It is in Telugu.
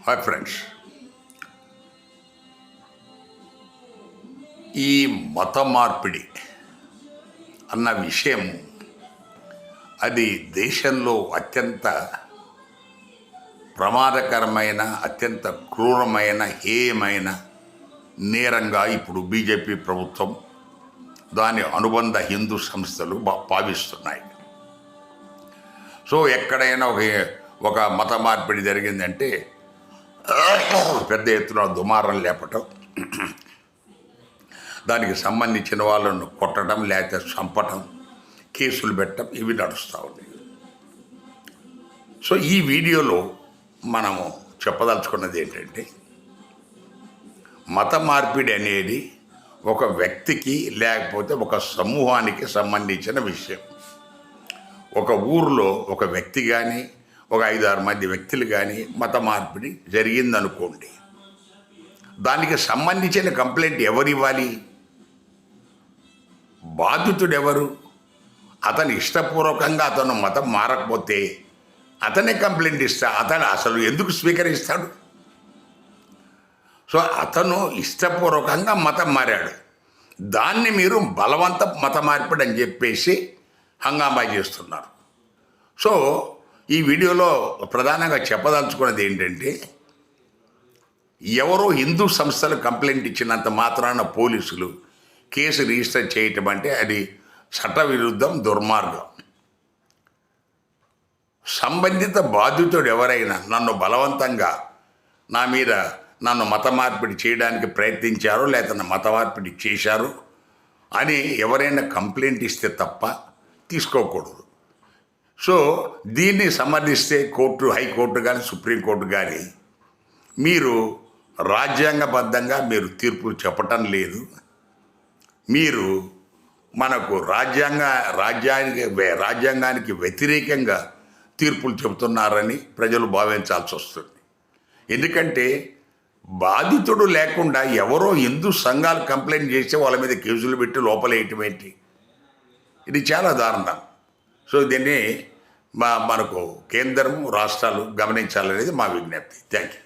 హాయ్ ఫ్రెండ్స్, ఈ మత మార్పిడి అన్న విషయం అది దేశంలో అత్యంత ప్రమాదకరమైన, అత్యంత క్రూరమైన, హేయమైన నేరంగా ఇప్పుడు బీజేపీ ప్రభుత్వం, దాని అనుబంధ హిందూ సంస్థలు భావిస్తున్నాయి. సో ఎక్కడైనా ఒక మత మార్పిడి జరిగిందంటే పెద్ద ఎత్తున దుమారం లేపటం, దానికి సంబంధించిన వాళ్ళను కొట్టడం, లేకపోతే చంపటం, కేసులు పెట్టడం, ఇవి నడుస్తూ ఉన్నాయి. సో ఈ వీడియోలో మనము చెప్పదలుచుకున్నది ఏంటంటే, మత మార్పిడి అనేది ఒక వ్యక్తికి లేకపోతే ఒక సమూహానికి సంబంధించిన విషయం. ఒక ఊరిలో ఒక వ్యక్తి కానీ, ఒక 5-6 మంది వ్యక్తులు కానీ మత మార్పిడి జరిగిందనుకోండి, దానికి సంబంధించిన కంప్లైంట్ ఎవరు ఇవ్వాలి? బాధితుడు ఎవరు? అతను ఇష్టపూర్వకంగా అతను మతం మారకపోతే అతనే కంప్లైంట్ ఇస్తా. అతను అసలు ఎందుకు స్వీకరిస్తాడు? సో అతను ఇష్టపూర్వకంగా మతం మారాడు, దాన్ని మీరు బలవంత మత మార్పిడి అని చెప్పేసి హంగామా చేస్తున్నారు. సో ఈ వీడియోలో ప్రధానంగా చెప్పదలుచుకున్నది ఏంటంటే, ఎవరో హిందూ సంస్థలు కంప్లైంట్ ఇచ్చినంత మాత్రాన పోలీసులు కేసు రిజిస్టర్ చేయటం అంటే అది చట్టవిరుద్ధం, దుర్మార్గం. సంబంధిత బాధితుడు ఎవరైనా నన్ను బలవంతంగా నన్ను మత మార్పిడి చేయడానికి ప్రయత్నించారో లేకపోతే మత మార్పిడి చేశారు అని ఎవరైనా కంప్లైంట్ ఇస్తే తప్ప తీసుకోకూడదు. సో దీన్ని సమర్థిస్తే కోర్టు, హైకోర్టు కానీ సుప్రీంకోర్టు కానీ మీరు రాజ్యాంగబద్ధంగా మీరు తీర్పులు చెప్పటం లేదు, మీరు మనకు రాజ్యాంగానికి వ్యతిరేకంగా తీర్పులు చెబుతున్నారని ప్రజలు భావించాల్సి వస్తుంది. ఎందుకంటే బాధితుడు లేకుండా ఎవరో హిందూ సంఘాలు కంప్లైంట్ చేస్తే వాళ్ళ మీద కేసులు పెట్టి లోపలేయటం ఏంటి? ఇది చాలా దారుణం. సో దీన్ని మనకు కేంద్రం, రాష్ట్రాలు గమనించాలనేది మా విజ్ఞప్తి. Thank you.